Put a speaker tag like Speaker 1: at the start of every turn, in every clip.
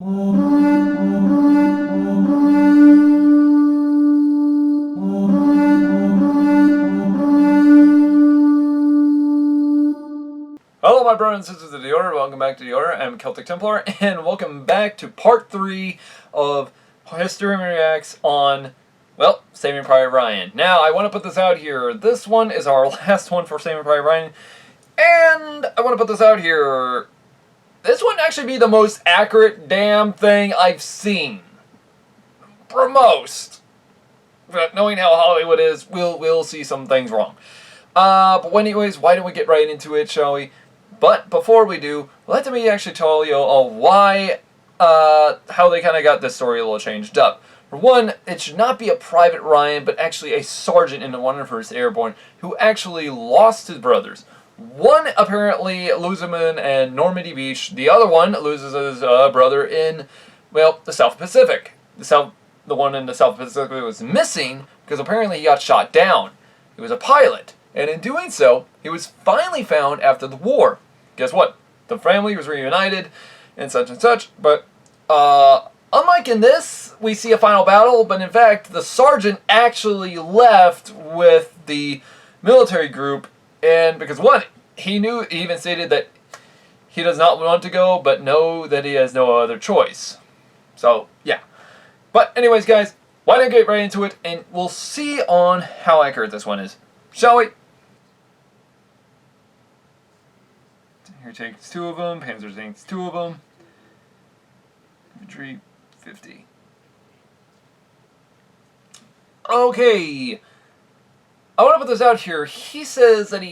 Speaker 1: Hello my brothers and sisters of the Order, welcome back to the Order. I'm Celtic Templar, and welcome back to part 3 of History Reacts on, well, Saving Private Ryan. Now, I want to put this out here. This one is our last one for Saving Private Ryan, and I want to put this out here. This would actually be the most accurate damn thing I've seen. For most. But knowing how Hollywood is, we'll see some things wrong. But anyways, why don't we get right into it, shall we? But before we do, let me actually tell you why, how they kind of got this story a little changed up. For one, it should not be a Private Ryan, but actually a sergeant in the 101st Airborne who actually lost his brothers. One apparently loses him in Normandy Beach. The other one loses his brother in, well, the South Pacific. The one in the South Pacific was missing because apparently he got shot down. He was a pilot. And in doing so, he was finally found after the war. Guess what? The family was reunited and such. But unlike in this, we see a final battle. But in fact, the sergeant actually left with the military group. And because one, he even stated that he does not want to go, but know that he has no other choice. So, yeah. But anyways, guys, why don't we get right into it, and we'll see on how accurate this one is. Shall we? Here takes 2 of them. Panzer takes 2 of them. Infantry, 50. Okay. I want to put this out here. He says that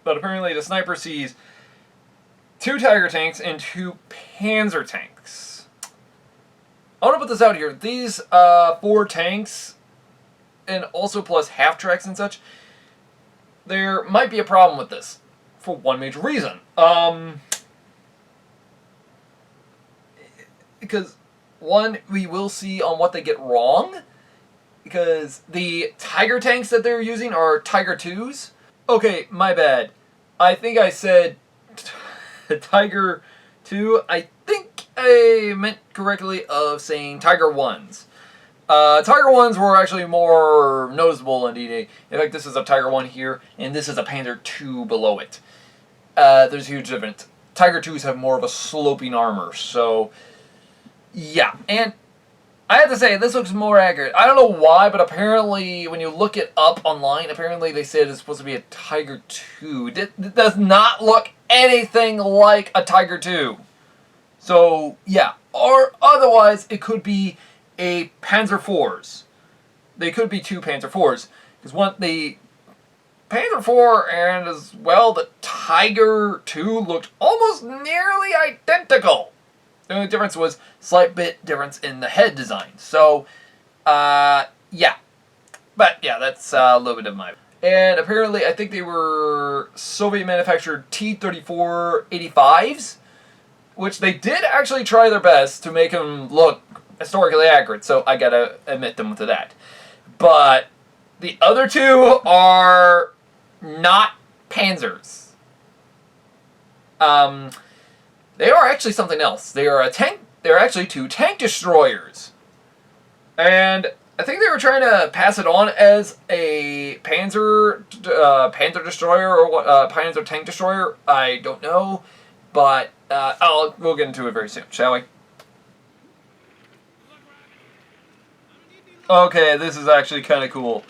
Speaker 1: but apparently the sniper sees 2 Tiger tanks and 2 Panzer tanks. I want to put this out here. These 4 tanks, and also plus half tracks and such, there might be a problem with this for one major reason. Because one, we will see on what they get wrong. Because the Tiger tanks that they're using are Tiger 2s. Okay, my bad. I think I said Tiger 2. I think I meant correctly of saying Tiger 1s. Tiger 1s were actually more noticeable in D-Day. In fact, this is a Tiger 1 here, and this is a Panzer 2 below it. There's a huge difference. Tiger 2s have more of a sloping armor, so yeah. And I have to say, this looks more accurate. I don't know why, but apparently, when you look it up online, apparently they said it's supposed to be a Tiger 2. It does not look anything like a Tiger 2. So, yeah. Or otherwise, it could be a Panzer 4s. They could be 2 Panzer 4s. Because the Panzer 4 and as well the Tiger 2 looked almost nearly identical. The only difference was slight bit difference in the head design. So, yeah. But, yeah, that's a little bit of my... And apparently, I think they were Soviet-manufactured T-34-85s, which they did actually try their best to make them look historically accurate, so I gotta admit them to that. But the other 2 are not Panzers. They are actually something else. They are a tank. They're actually 2 tank destroyers. And I think they were trying to pass it on as a Panzer destroyer or what? Panzer tank destroyer. I don't know, but we'll get into it very soon, shall we? Okay, this is actually kind of cool.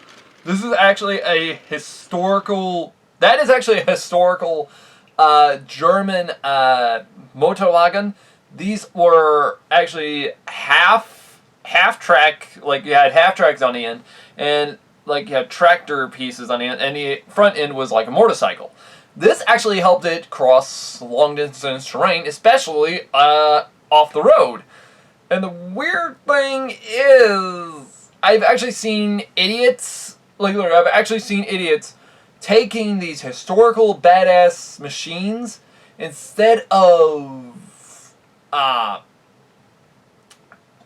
Speaker 1: This is actually a historical... That is actually a historical German Motorwagen. These were actually half track, like you had half tracks on the end, and like you had tractor pieces on the end, and the front end was like a motorcycle. This actually helped it cross long distance terrain, especially off the road. And the weird thing is, I've actually seen idiots, taking these historical badass machines instead of,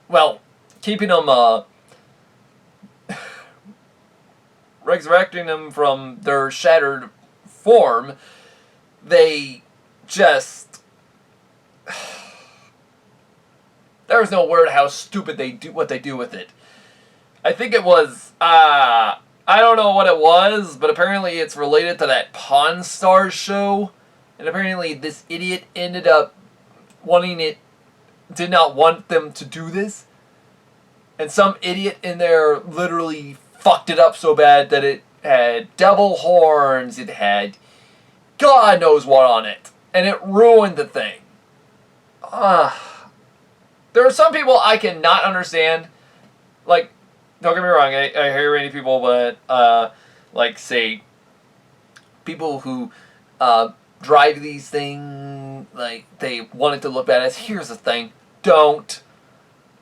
Speaker 1: well, keeping them, resurrecting them from their shattered form. They just There's no word how stupid they do what they do with it. I think it was, I don't know what it was, but apparently it's related to that Pawn Stars show. And apparently this idiot ended up did not want them to do this. And some idiot in there literally fucked it up so bad that it had devil horns, it had God knows what on it. And it ruined the thing. There are some people I cannot understand. Like, don't get me wrong, I hear many people, but, like, say, people who drive these things, like, they want it to look badass. Here's the thing. Don't.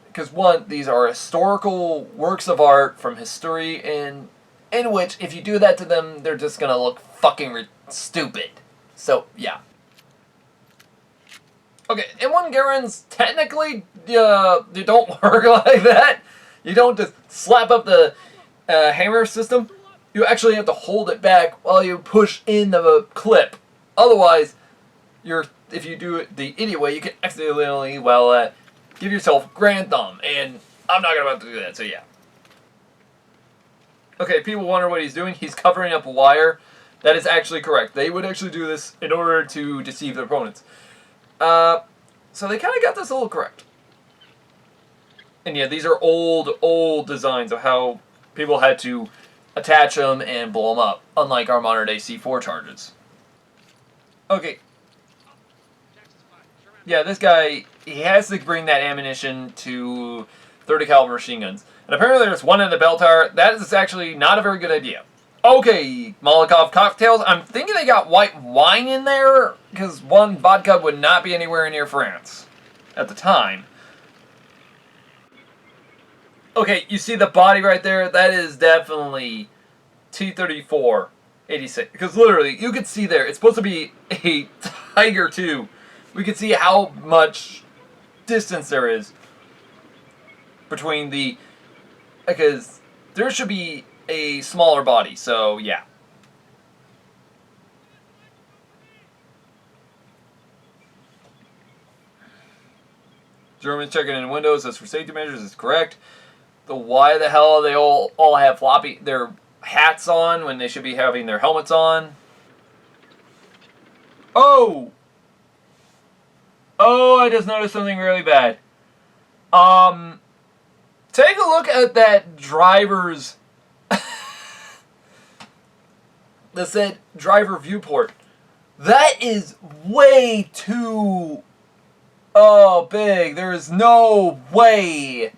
Speaker 1: Because, one, these are historical works of art from history, and in which, if you do that to them, they're just going to look fucking stupid. So, yeah. Okay, M1 Garens, technically, they don't work like that. You don't just slap up the hammer system. You actually have to hold it back while you push in the clip. Otherwise, if you do it the idiot way, you can accidentally, give yourself grand thumb. And I'm not about to do that, so yeah. Okay, people wonder what he's doing. He's covering up a wire. That is actually correct. They would actually do this in order to deceive their opponents. So they kind of got this a little correct. And yeah, these are old designs of how people had to attach them and blow them up, unlike our modern day C4 charges. Okay. Yeah, this guy, he has to bring that ammunition to 30 caliber machine guns. And apparently there's one in the bell tower. That is actually not a very good idea. Okay, Molotov cocktails. I'm thinking they got white wine in there, because one, vodka would not be anywhere near France at the time. Okay, you see the body right there? That is definitely T-34 86. Because literally, you could see there, it's supposed to be a Tiger II. We could see how much distance there is between the... Because there should be a smaller body, so yeah. Germans checking in windows, as for safety measures, is correct. Why the hell they all have their hats on when they should be having their helmets on? Oh! Oh, I just noticed something really bad. Take a look at that driver's... that said driver viewport. That is way too... big. There is no way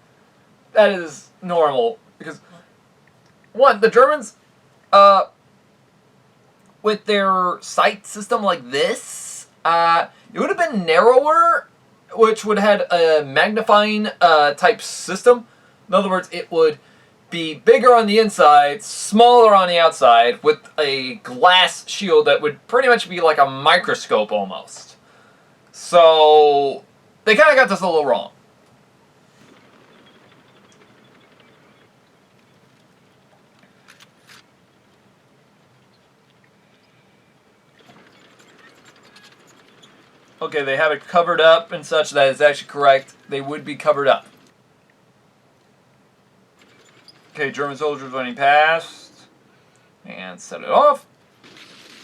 Speaker 1: that is normal. Because, one, the Germans, with their sight system like this, it would have been narrower, which would have had a magnifying type system. In other words, it would be bigger on the inside, smaller on the outside, with a glass shield that would pretty much be like a microscope almost. So, they kind of got this a little wrong. Okay, they have it covered up and such. That is actually correct. They would be covered up. Okay, German soldiers running past. And set it off.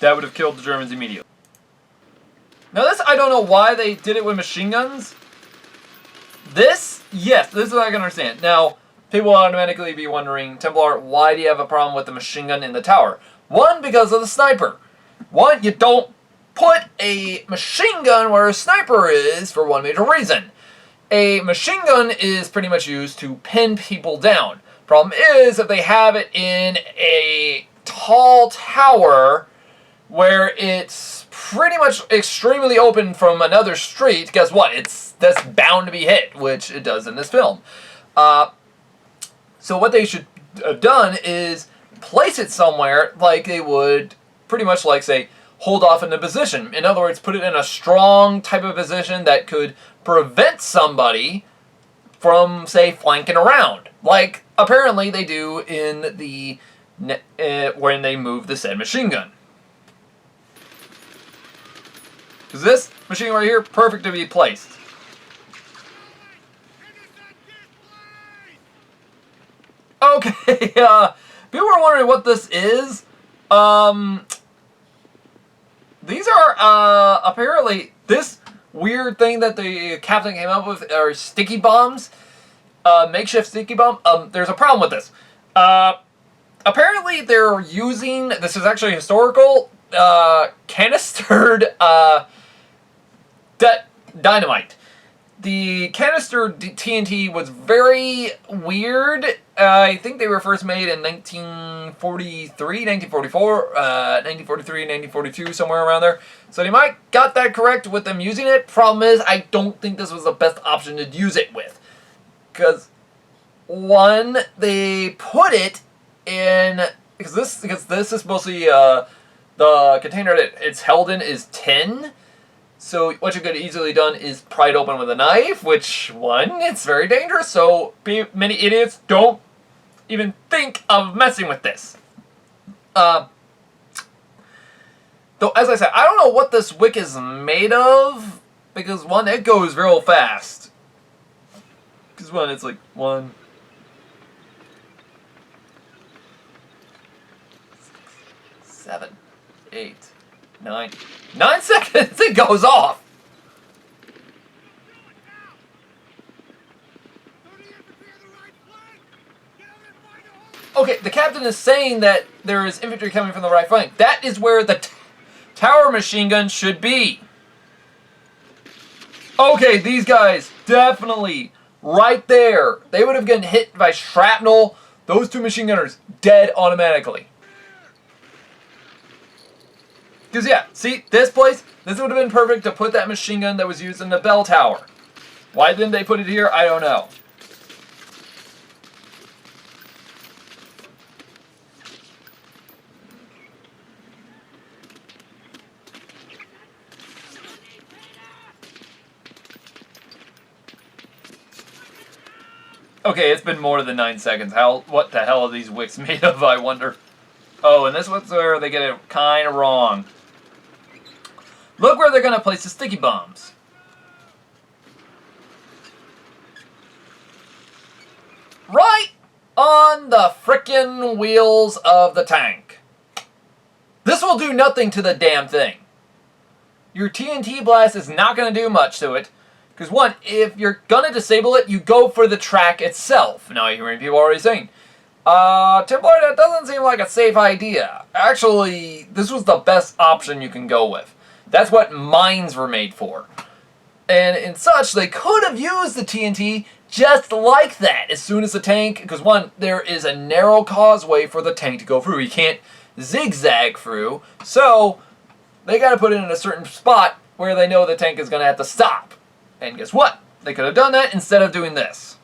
Speaker 1: That would have killed the Germans immediately. Now this, I don't know why they did it with machine guns. This, yes, this is what I can understand. Now, people will automatically be wondering, Templar, why do you have a problem with the machine gun in the tower? One, because of the sniper. One, you don't put a machine gun where a sniper is for one major reason. A machine gun is pretty much used to pin people down. Problem is, if they have it in a tall tower where it's pretty much extremely open from another street, guess what? That's bound to be hit, which it does in this film. So what they should have done is place it somewhere like they would pretty much like, say, hold off in a position. In other words, put it in a strong type of position that could prevent somebody from, say, flanking around. Like, apparently they do in the when they move the said machine gun. Because this machine right here, perfect to be placed. Okay, people are wondering what this is. These are, apparently, this weird thing that the captain came up with are sticky bombs. Makeshift sticky bomb. There's a problem with this. Apparently they're using, this is actually historical, canistered, dynamite. The canister TNT was very weird. I think they were first made in 1943, 1944, 1943, 1942, somewhere around there. So they might got that correct with them using it. Problem is, I don't think this was the best option to use it with. Because, one, they put it in, because this is mostly, the container that it's held in is tin. So what you could have easily done is pry it open with a knife, which, one, it's very dangerous, so many idiots don't even think of messing with this. Though, as I said, I don't know what this wick is made of, because, one, it goes real fast. Because, one, it's like, 1, 7, 8, 9. 9 seconds, it goes off! Okay, the captain is saying that there is infantry coming from the right flank. That is where the tower machine gun should be. Okay, these guys, definitely, right there. They would have gotten hit by shrapnel. Those two machine gunners, dead automatically. Because, yeah, see, this place, this would have been perfect to put that machine gun that was used in the bell tower. Why didn't they put it here? I don't know. Okay, it's been more than 9 seconds. What the hell are these wicks made of, I wonder? Oh, and this one's where they get it kind of wrong. Look where they're going to place the sticky bombs. Right on the frickin' wheels of the tank. This will do nothing to the damn thing. Your TNT blast is not going to do much to it. Because, one, if you're going to disable it, you go for the track itself. Now, you're hearing people already saying, Templar, that doesn't seem like a safe idea. Actually, this was the best option you can go with. That's what mines were made for. And in such, they could have used the TNT just like that as soon as the tank, because, one, there is a narrow causeway for the tank to go through. You can't zigzag through. So, they got to put it in a certain spot where they know the tank is going to have to stop. And guess what? They could have done that instead of doing this.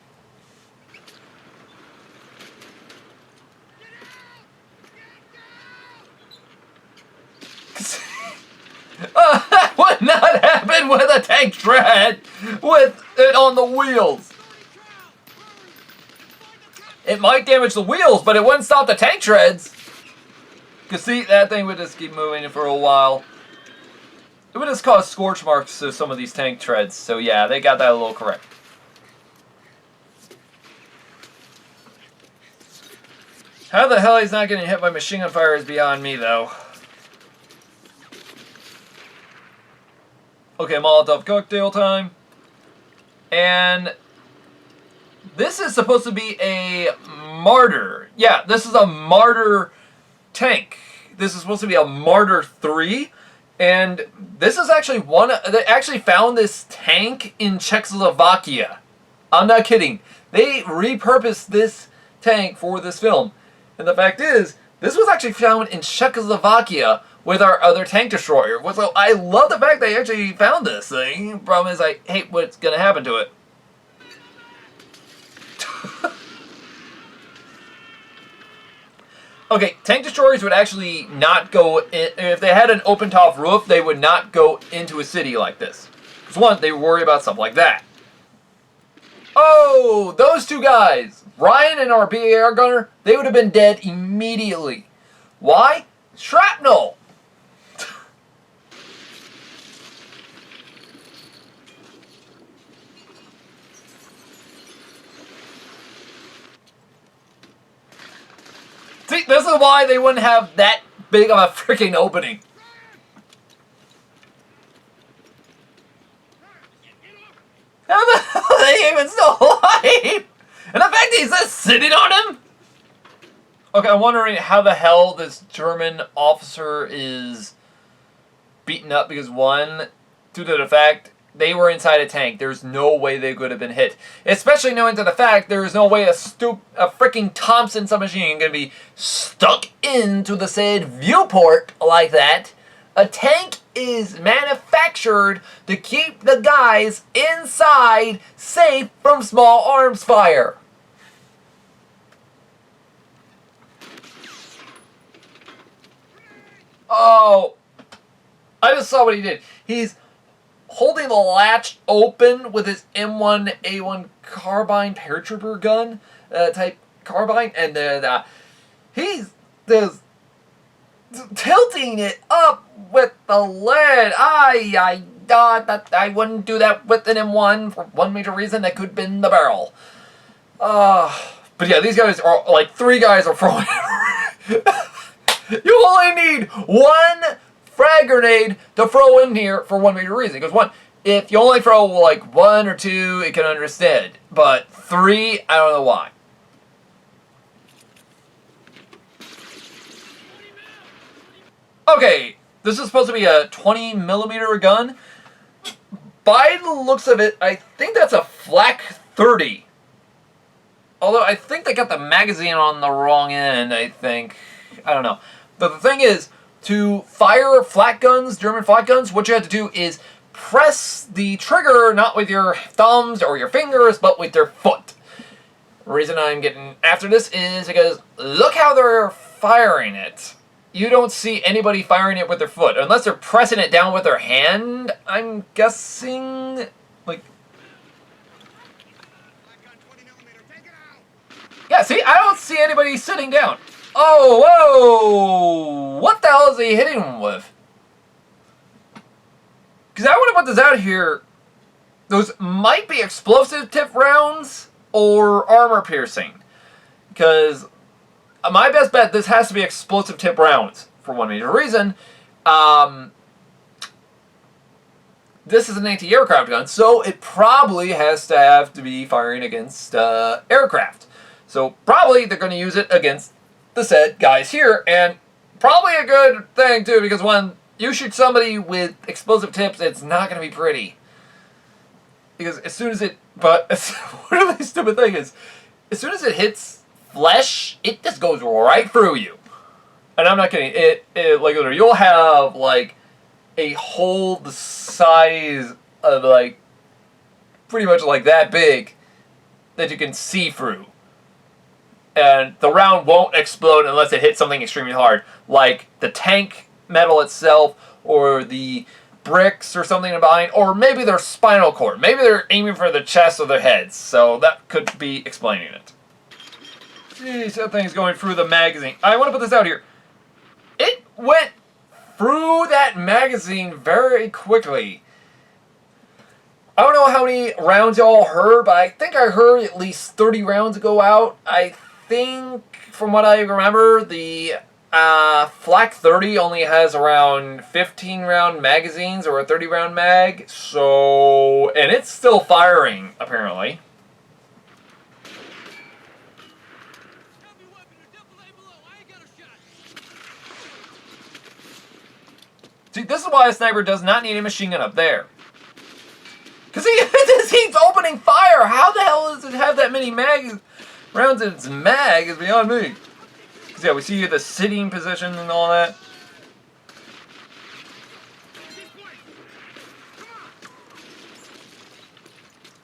Speaker 1: That would not happen with a tank tread with it on the wheels. It might damage the wheels, but it wouldn't stop the tank treads. Because see, that thing would just keep moving for a while. It would just cause scorch marks to some of these tank treads. So yeah, they got that a little correct. How the hell he's not getting hit by machine gun fire is beyond me, though. Okay, Molotov cocktail time. And this is supposed to be a Marder. Yeah, this is a Marder tank. This is supposed to be a Marder 3. And this is actually they actually found this tank in Czechoslovakia. I'm not kidding. They repurposed this tank for this film. And the fact is, this was actually found in Czechoslovakia with our other tank destroyer. So I love the fact they actually found this thing. Problem is, I hate what's going to happen to it. Okay, tank destroyers would actually not go in, if they had an open top roof, they would not go into a city like this. Because one, they worry about stuff like that. Oh, those two guys, Ryan and our BAR gunner, they would have been dead immediately. Why? Shrapnel! See, this is why they wouldn't have that big of a freaking opening. How the hell are they even still alive? And the fact he's just sitting on him? Okay, I'm wondering how the hell this German officer is beaten up because, one, due to the fact they were inside a tank. There's no way they could have been hit. Especially knowing to the fact there is no way a freaking Thompson submachine can be stuck into the said viewport like that. A tank is manufactured to keep the guys inside safe from small arms fire. Oh, I just saw what he did. He's holding the latch open with his M1A1 carbine paratrooper gun type carbine, and then he's just tilting it up with the lead. I wouldn't do that with an M1 for one major reason. That could have been the barrel. But yeah, these guys are like 3 guys are throwing. You only need 1 frag grenade to throw in here for one major reason. Because 1, if you only throw like 1 or 2, it can understand. But 3, I don't know why. Okay, this is supposed to be a 20mm gun. By the looks of it, I think that's a Flak 30. Although I think they got the magazine on the wrong end, I think. I don't know. But the thing is, to fire flak guns, German flak guns, what you have to do is press the trigger not with your thumbs or your fingers, but with your foot. The reason I'm getting after this is because look how they're firing it. You don't see anybody firing it with their foot, unless they're pressing it down with their hand, I'm guessing. Like, yeah, see, I don't see anybody sitting down. Oh, whoa! What the hell is he hitting him with? Because I want to put this out here. Those might be explosive tip rounds or armor piercing. Because my best bet, this has to be explosive tip rounds. For one major reason. This is an anti-aircraft gun, so it probably has to have to be firing against aircraft. So probably they're going to use it against the said guys here, and probably a good thing too, because when you shoot somebody with explosive tips, it's not going to be pretty. Because as soon as it, but one of the stupid thing is, as soon as it hits flesh, it just goes right through you. And I'm not kidding. It like literally, you'll have like a hole the size of like pretty much like that big that you can see through. And the round won't explode unless it hits something extremely hard, like the tank metal itself, or the bricks or something behind, or maybe their spinal cord. Maybe they're aiming for the chest or their heads, so that could be explaining it. Jeez, that thing's going through the magazine. I want to put this out here. It went through that magazine very quickly. I don't know how many rounds y'all heard, but I think I heard at least 30 rounds go out. I think, from what I remember, the Flak 30 only has around 15 round magazines, or a 30 round mag, so, and it's still firing, apparently. See, this is why a sniper does not need a machine gun up there. Because he just keeps opening fire. How the hell does it have that many rounds in its mag is beyond me. Because yeah, we see here the sitting position and all that.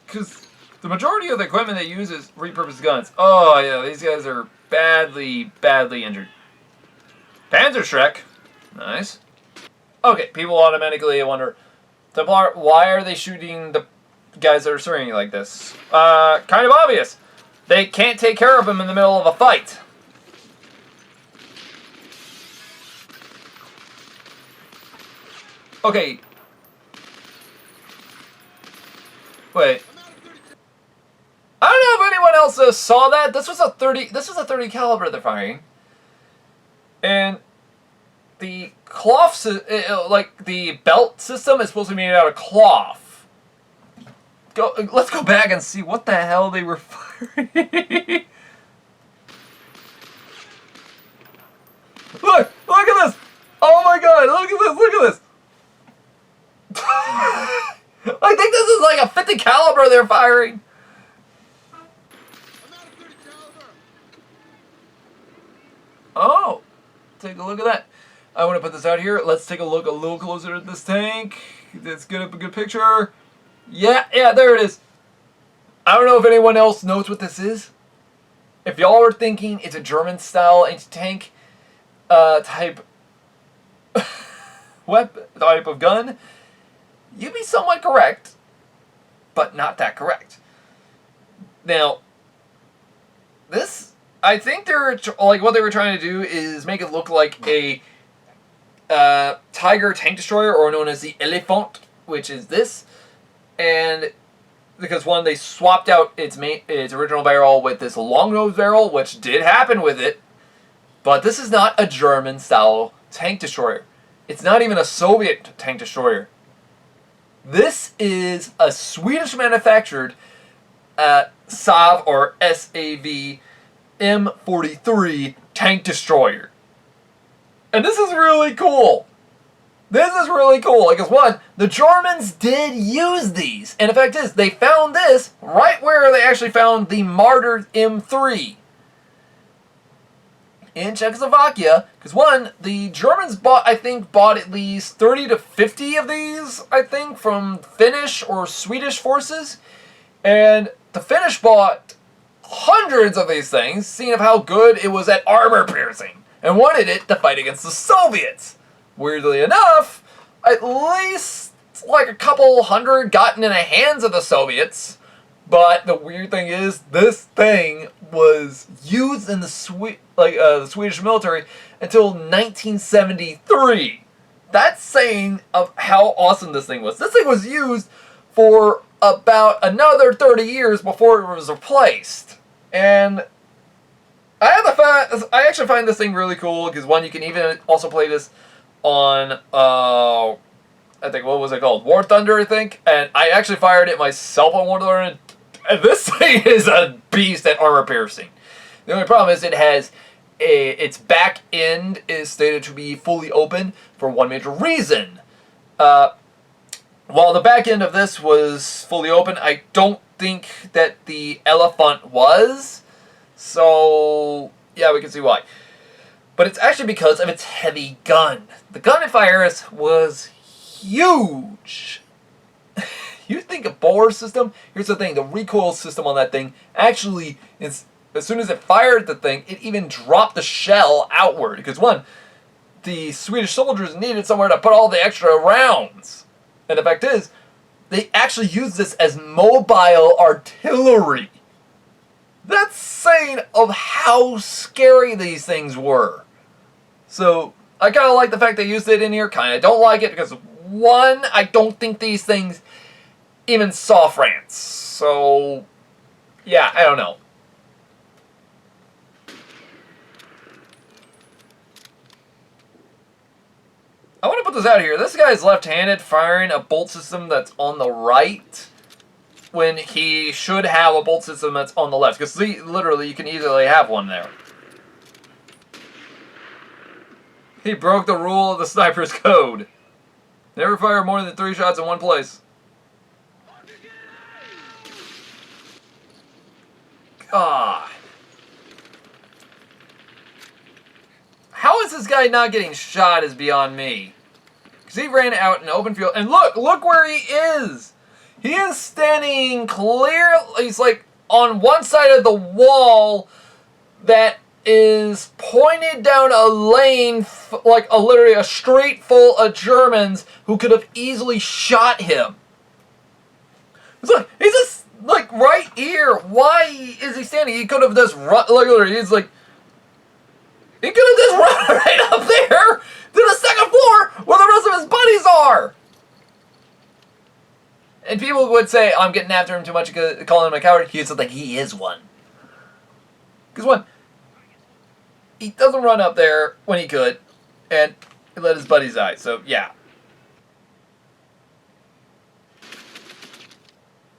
Speaker 1: Because the majority of the equipment they use is repurposed guns. Oh yeah, these guys are badly, badly injured. Panzerschreck. Nice. Okay, people automatically wonder, Templar, why are they shooting the guys that are surrounding like this? Kind of obvious. They can't take care of them in the middle of a fight. Okay. Wait. I don't know if anyone else saw that. This was a 30 caliber they're firing. And the cloth, like the belt system, is supposed to be made out of cloth. Let's go back and see what the hell they were firing. Look at this! Oh my god, look at this! I think this is like a 50 caliber they're firing. Oh, take a look at that. I want to put this out here. Let's take a look a little closer at this tank. Let's get up a good picture. Yeah, there it is. I don't know if anyone else knows what this is. If y'all are thinking it's a German-style anti-tank type type of gun, you'd be somewhat correct, but not that correct. Now, this, I think they're like what they were trying to do is make it look like a Tiger tank destroyer, or known as the Elephant, which is this. And because one, they swapped out its original barrel with this long nose barrel, which did happen with it, but this is not a German style tank destroyer. It's not even a Soviet tank destroyer. This is a Swedish manufactured Sav or Sav M43 tank destroyer. And this is really cool. This is really cool. Because one, the Germans did use these. And the fact is, they found this right where they actually found the Marder M3. In Czechoslovakia. Because one, the Germans bought at least 30 to 50 of these, I think, from Finnish or Swedish forces. And the Finnish bought hundreds of these things, seeing of how good it was at armor piercing, and wanted it to fight against the Soviets. Weirdly enough, at least like a couple hundred gotten in the hands of the Soviets. But the weird thing is, this thing was used in the Swedish military until 1973. That's saying of how awesome this thing was. This thing was used for about another 30 years before it was replaced. And I actually find this thing really cool because one, you can even also play this on I think, what was it called? War Thunder, I think. And I actually fired it myself on War Thunder. And this thing is a beast at armor piercing. The only problem is it has its back end is stated to be fully open for one major reason. While the back end of this was fully open, I don't think that the Elephant was. So, yeah, we can see why. But it's actually because of its heavy gun. The gun it fires was huge. You think a bore system? Here's the thing, the recoil system on that thing actually, as soon as it fired the thing, it even dropped the shell outward. Because one, the Swedish soldiers needed somewhere to put all the extra rounds. And the fact is, they actually used this as mobile artillery. That's saying of how scary these things were. So, I kind of like the fact they used it in here. Kind of don't like it because, one, I don't think these things even saw France. So, yeah, I don't know. I want to put this out here. This guy's left-handed firing a bolt system that's on the right when he should have a bolt system that's on the left. Because literally, you can easily have one there. He broke the rule of the sniper's code. Never fire more than 3 shots in one place. God. How is this guy not getting shot is beyond me. Because he ran out in the open field. And look where he is. He is standing clear. He's like on one side of the wall that is pointed down a lane, like literally a street full of Germans who could have easily shot him. It's like, he's just like right here. Why is he standing? He could have just run, literally, he's like, he could have just run right up there to the second floor where the rest of his buddies are. And people would say, I'm getting after him too much, calling him a coward. Here's the thing, he is one. Because one, he doesn't run up there when he could, and he let his buddies die. So yeah.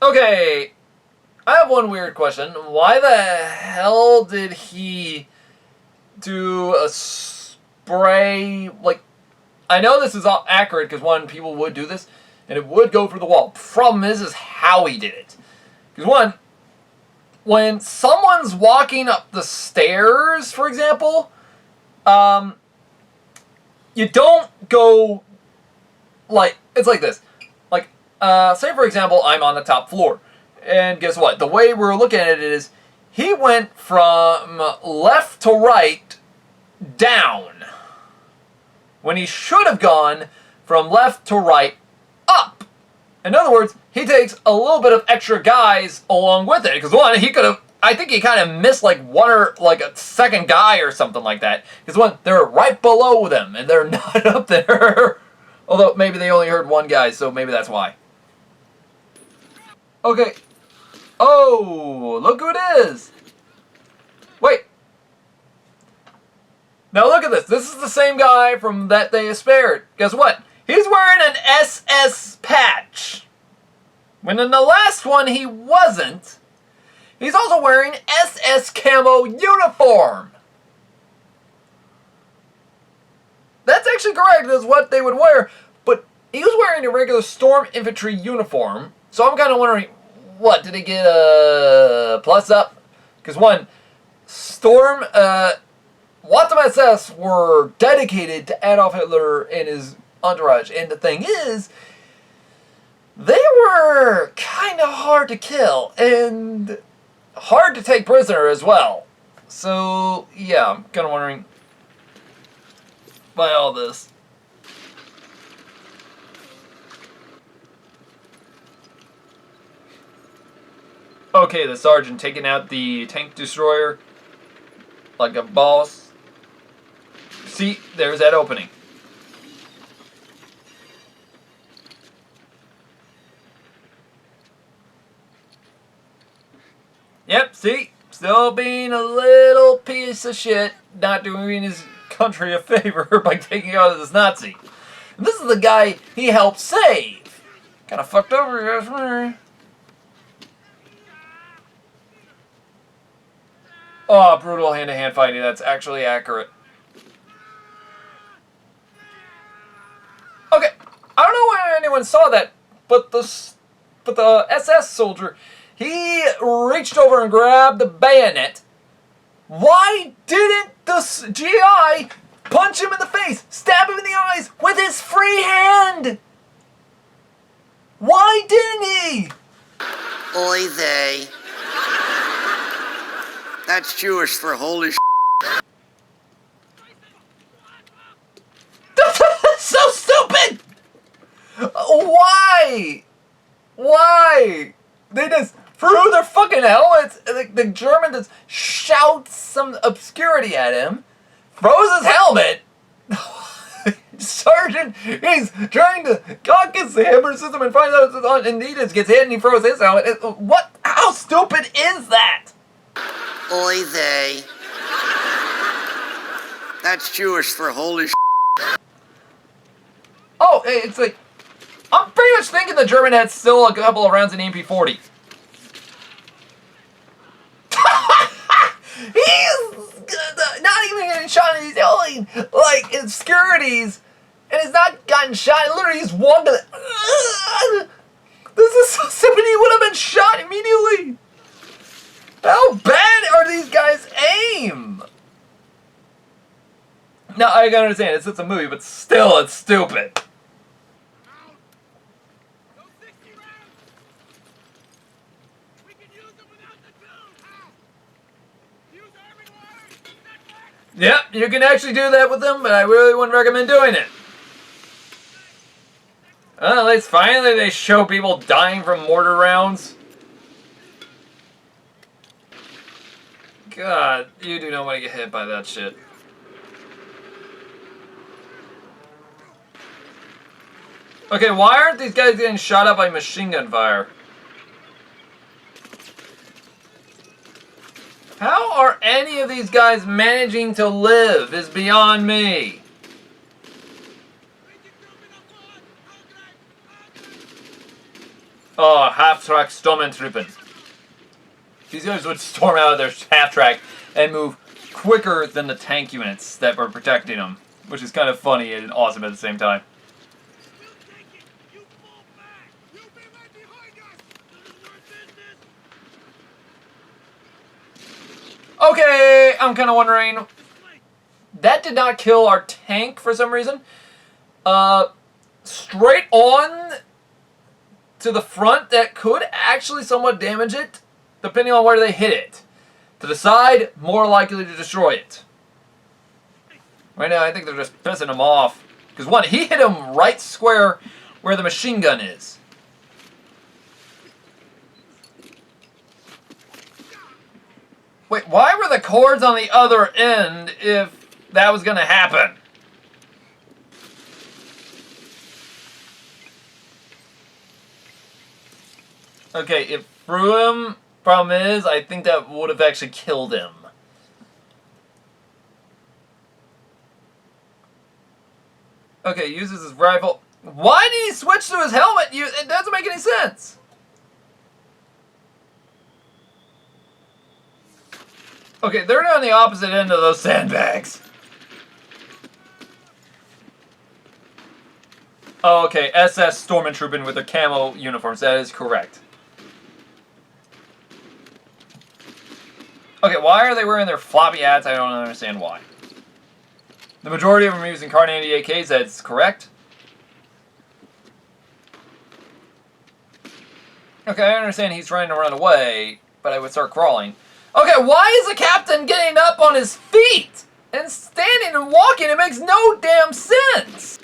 Speaker 1: Okay, I have one weird question. Why the hell did he do a spray? Like, I know this is all accurate because one, people would do this, and it would go through the wall. Problem is how he did it. Because one, when someone's walking up the stairs, for example, you don't go like, it's like this. Like, say for example, I'm on the top floor. And guess what? The way we're looking at it is, he went from left to right down, when he should have gone from left to right up. In other words, he takes a little bit of extra guys along with it. Because one, he could have, I think he kind of missed like one or like a second guy or something like that. Because one, they're right below them and they're not up there. Although maybe they only heard one guy, so maybe that's why. Okay. Oh, look who it is. Wait. Now look at this. This is the same guy from that they spared. Guess what? He's wearing an SS patch. When in the last one he wasn't. He's also wearing SS camo uniform. That's actually correct. That's what they would wear. But he was wearing a regular Storm Infantry uniform. So I'm kind of wondering, what? Did he get a plus up? Because one, Storm, lots of SS were dedicated to Adolf Hitler and his entourage. And the thing is, they were kind of hard to kill and hard to take prisoner as well. So, yeah, I'm kind of wondering by all this. Okay, the sergeant taking out the tank destroyer like a boss. See, there's that opening. Yep, see? Still being a little piece of shit, not doing his country a favor by taking out this Nazi. And this is the guy he helped save. Kind of fucked over, guys. Oh, brutal hand-to-hand fighting. That's actually accurate. Okay, I don't know why anyone saw that, but the SS soldier, he reached over and grabbed the bayonet. Why didn't the GI punch him in the face, stab him in the eyes with his free hand? Why didn't he?
Speaker 2: Oy vey. That's Jewish for holy
Speaker 1: So stupid! Why? Why? They just threw their fucking helmets. The German just shouts some obscurity at him, throws his helmet. Sergeant, he's trying to cock his hammer system and finds out it's on, and he just gets hit and he throws his helmet. What? How stupid is that?
Speaker 2: Oy vey. That's Jewish for holy
Speaker 1: Oh, it's like, I'm pretty much thinking the German had still a couple of rounds in MP40. He's not even getting shot, and he's yelling like obscurities, and he's not gotten shot. Literally, he's one to. This is so stupid. He would have been shot immediately. How bad are these guys' aim? Now I can understand it's a movie, but still, it's stupid. Yep, you can actually do that with them, but I really wouldn't recommend doing it. Well, at least finally they show people dying from mortar rounds. God, you do not want to get hit by that shit. Okay, why aren't these guys getting shot up by machine gun fire? How are any of these guys managing to live is beyond me. Oh, half-track Stormtrooper. These guys would storm out of their half-track and move quicker than the tank units that were protecting them, which is kind of funny and awesome at the same time. Okay, I'm kind of wondering. That did not kill our tank for some reason. Straight on to the front, that could actually somewhat damage it, depending on where they hit it. To the side, more likely to destroy it. Right now, I think they're just pissing him off. Because one, he hit him right square where the machine gun is. Wait, why were the cords on the other end if that was going to happen? Okay, it threw him. Problem is, I think that would have actually killed him. Okay, uses his rifle. Why did he switch to his helmet? It doesn't make any sense. Okay, they're on the opposite end of those sandbags. Oh, okay, SS Stormtrooper with their camo uniforms. That is correct. Okay, why are they wearing their floppy hats? I don't understand why. The majority of them are using Kar 90 AKs. That's correct. Okay, I understand he's trying to run away, but I would start crawling. Okay, why is the captain getting up on his feet and standing and walking? It makes no damn sense.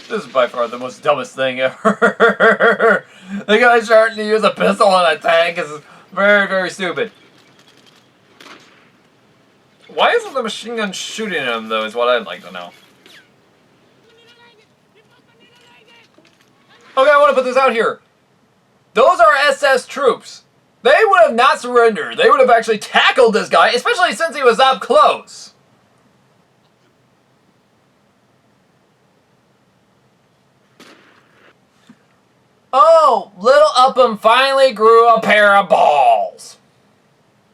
Speaker 1: This is by far the most dumbest thing ever. The guy starting to use a pistol on a tank is very, very stupid. Why isn't the machine gun shooting him, though, is what I'd like to know. Okay, I want to put this out here. Those are SS troops. They would have not surrendered. They would have actually tackled this guy, especially since he was up close. Oh, little Upham finally grew a pair of balls.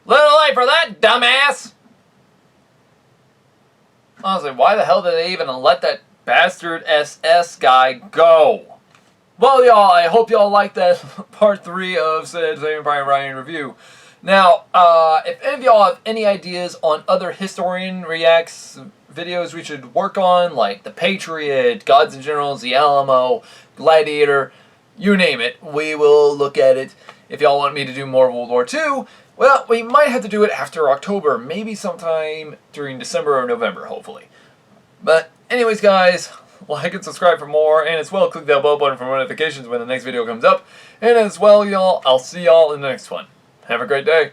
Speaker 1: Little late for that, dumbass. Honestly, why the hell did they even let that bastard SS guy go? Well, y'all, I hope y'all liked that part 3 of Saving Private Ryan review. Now, if any of y'all have any ideas on other Historian Reacts videos we should work on, like The Patriot, Gods and Generals, The Alamo, Gladiator, you name it, we will look at it. If y'all want me to do more World War II, well, we might have to do it after October, maybe sometime during December or November, hopefully. But anyways, guys, like and subscribe for more, and as well, click that bell button for notifications when the next video comes up. And as well, y'all, I'll see y'all in the next one. Have a great day.